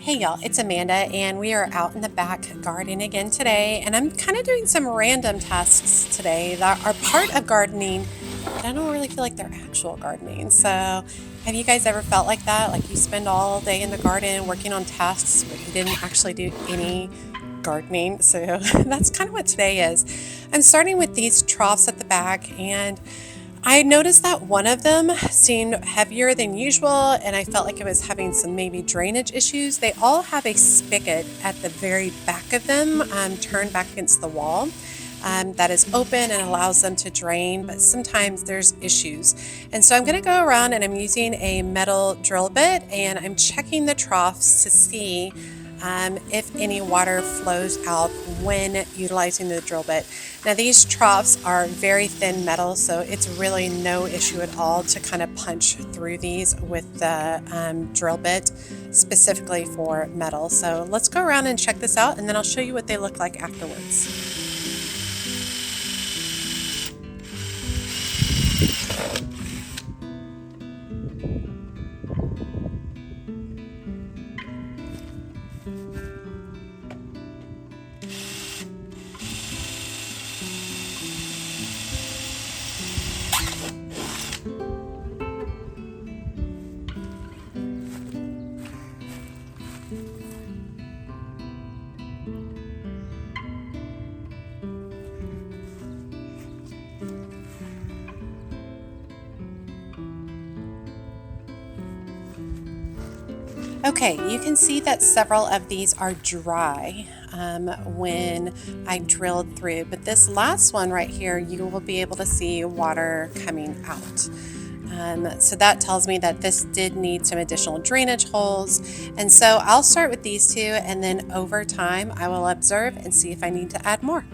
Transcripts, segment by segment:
Hey y'all, it's Amanda, and we are out in the back gardening again today. And I'm kind of doing some random tasks today that are part of gardening, but I don't really feel like they're actual gardening. So, have you guys ever felt like that? Like you spend all day in the garden working on tasks, but you didn't actually do any gardening? So, that's kind of what today is. I'm starting with these troughs at the back, and I noticed that one of them seemed heavier than usual, and I felt like it was having some maybe drainage issues. They all have a spigot at the very back of them, turned back against the wall. That is open and allows them to drain, but sometimes there's issues. And so I'm going to go around and I'm using a metal drill bit and I'm checking the troughs to see if any water flows out when utilizing the drill bit. Now these troughs are very thin metal, so it's really no issue at all to kind of punch through these with the drill bit specifically for metal. So let's go around and check this out and then I'll show you what they look like afterwards. Okay, you can see that several of these are dry when I drilled through, but this last one right here, you will be able to see water coming out. So that tells me that this did need some additional drainage holes. And so I'll start with these two, and then over time I will observe and see if I need to add more.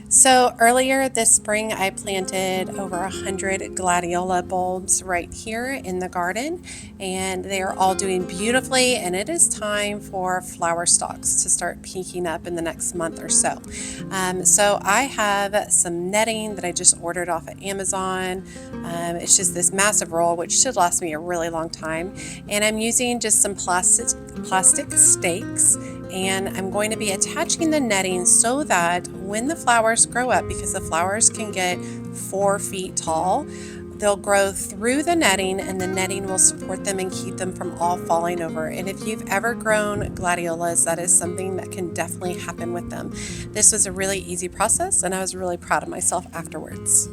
So earlier this spring, I planted over 100 gladiola bulbs right here in the garden, and they are all doing beautifully. And it is time for flower stalks to start peeking up in the next month or so. So I have some netting that I just ordered off of Amazon. It's just this massive roll, which should last me a really long time. And I'm using just some plastic stakes, and I'm going to be attaching the netting so that when the flowers grow up, because the flowers can get 4 feet tall, they'll grow through the netting and the netting will support them and keep them from all falling over. And if you've ever grown gladiolas, that is something that can definitely happen with them. This was a really easy process and I was really proud of myself afterwards.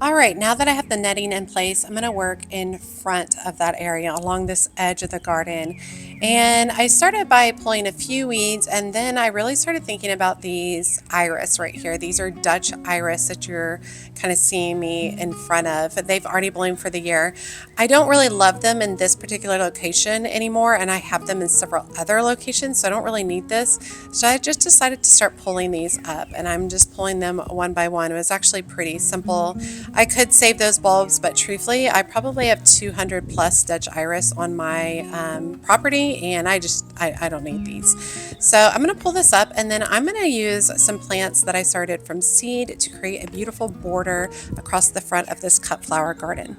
All right, now that I have the netting in place, I'm going to work in front of that area along this edge of the garden. And I started by pulling a few weeds, and then I really started thinking about these iris right here. These are Dutch iris that you're kind of seeing me in front of. They've already bloomed for the year. I don't really love them in this particular location anymore, and I have them in several other locations, so I don't really need this. So I just decided to start pulling these up, and I'm just pulling them one by one. It was actually pretty simple. I could save those bulbs, but truthfully, I probably have 200 plus Dutch iris on my property, and I don't need these. So I'm going to pull this up, and then I'm going to use some plants that I started from seed to create a beautiful border across the front of this cut flower garden.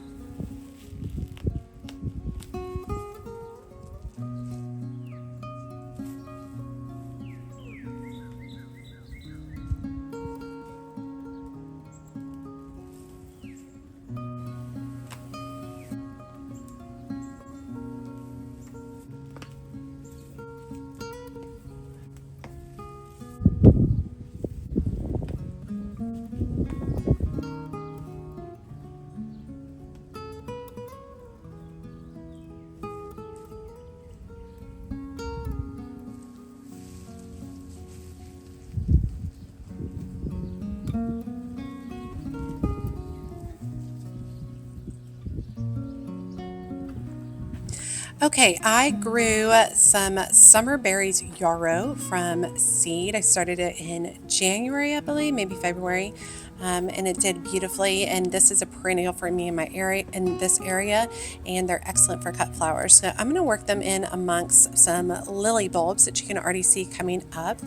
Okay, I grew some summer berries yarrow from seed. I started it in January, I believe, maybe February, and it did beautifully. And this is a perennial for me in my area, in this area, and they're excellent for cut flowers. So I'm going to work them in amongst some lily bulbs that you can already see coming up.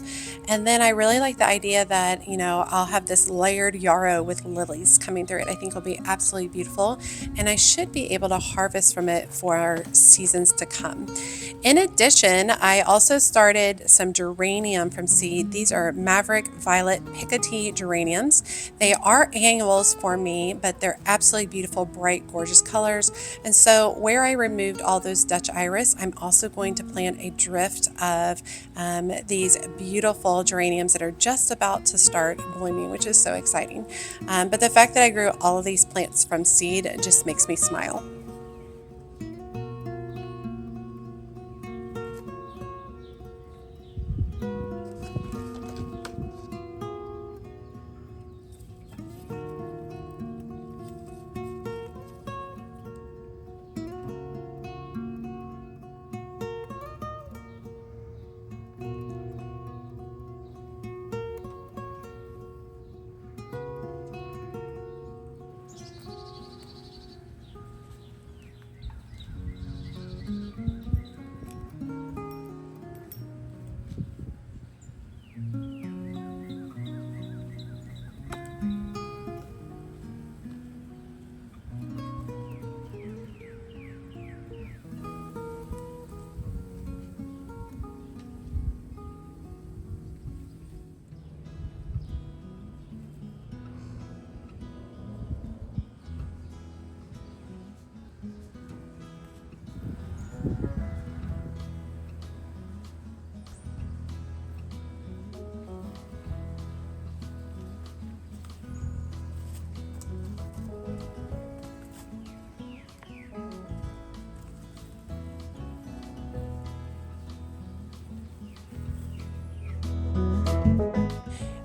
And then I really like the idea that, I'll have this layered yarrow with lilies coming through it. I think it'll be absolutely beautiful, and I should be able to harvest from it for seasons to come. In addition, I also started some geranium from seed. These are Maverick Violet Picotee geraniums. They are annuals for me, but they're absolutely beautiful, bright, gorgeous colors. And so where I removed all those Dutch iris, I'm also going to plant a drift of these beautiful geraniums that are just about to start blooming, which is so exciting. But the fact that I grew all of these plants from seed just makes me smile.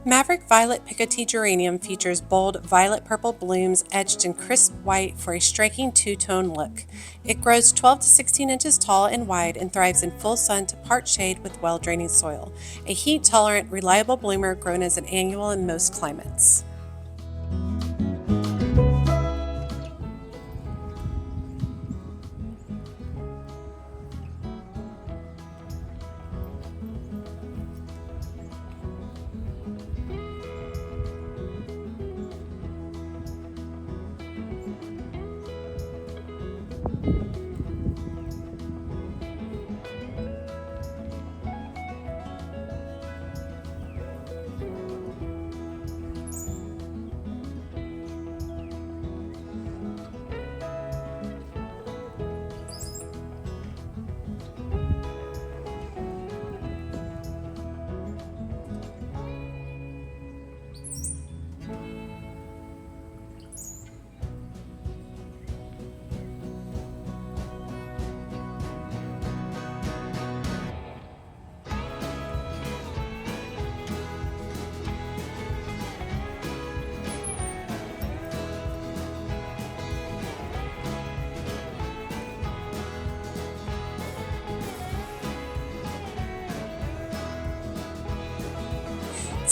Maverick Violet Picotee Geranium features bold violet-purple blooms edged in crisp white for a striking two-tone look. It grows 12 to 16 inches tall and wide and thrives in full sun to part shade with well-draining soil. A heat-tolerant, reliable bloomer grown as an annual in most climates.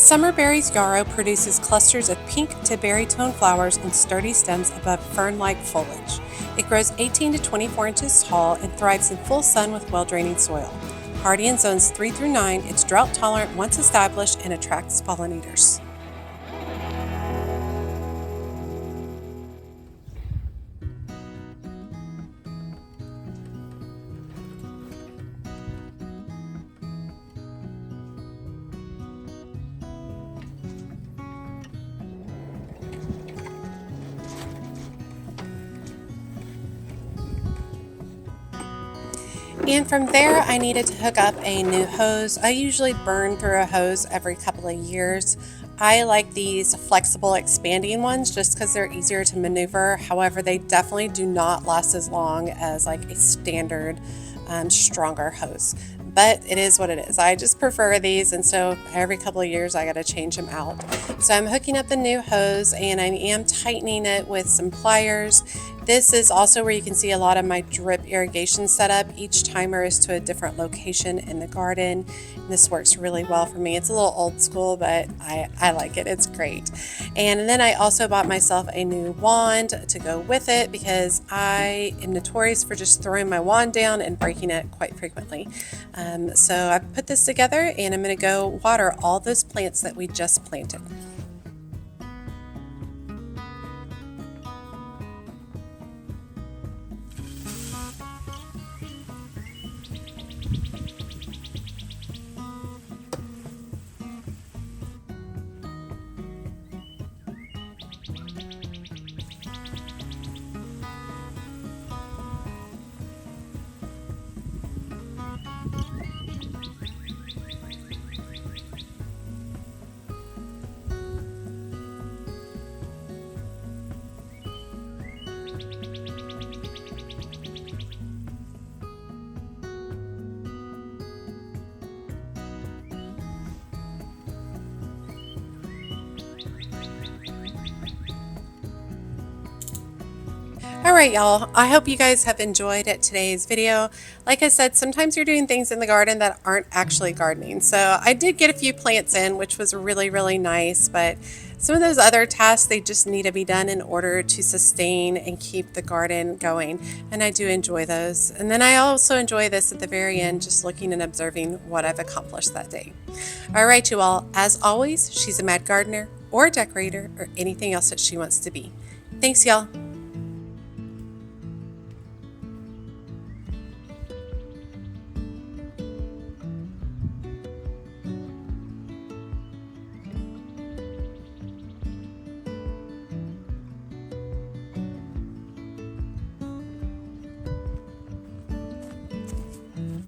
Summerberry's yarrow produces clusters of pink to berry-tone flowers and sturdy stems above fern-like foliage. It grows 18 to 24 inches tall and thrives in full sun with well-draining soil. Hardy in zones 3 through 9, it's drought-tolerant once established and attracts pollinators. And from there, I needed to hook up a new hose. I usually burn through a hose every couple of years. I like these flexible expanding ones just because they're easier to maneuver. However, they definitely do not last as long as like a standard stronger hose. But it is what it is. I just prefer these, and so every couple of years I got to change them out. So I'm hooking up the new hose and I am tightening it with some pliers. This is also where you can see a lot of my drip irrigation setup. Each timer is to a different location in the garden. And this works really well for me. It's a little old school, but I like it. It's great. And then I also bought myself a new wand to go with it because I am notorious for just throwing my wand down and breaking it quite frequently. So I put this together and I'm going to go water all those plants that we just planted. Alright y'all, I hope you guys have enjoyed today's video. Like I said, sometimes you're doing things in the garden that aren't actually gardening. So I did get a few plants in, which was really nice, but some of those other tasks, they just need to be done in order to sustain and keep the garden going. And I do enjoy those. And then I also enjoy this at the very end, just looking and observing what I've accomplished that day. Alright you all, as always, she's a mad gardener or a decorator or anything else that she wants to be. Thanks y'all.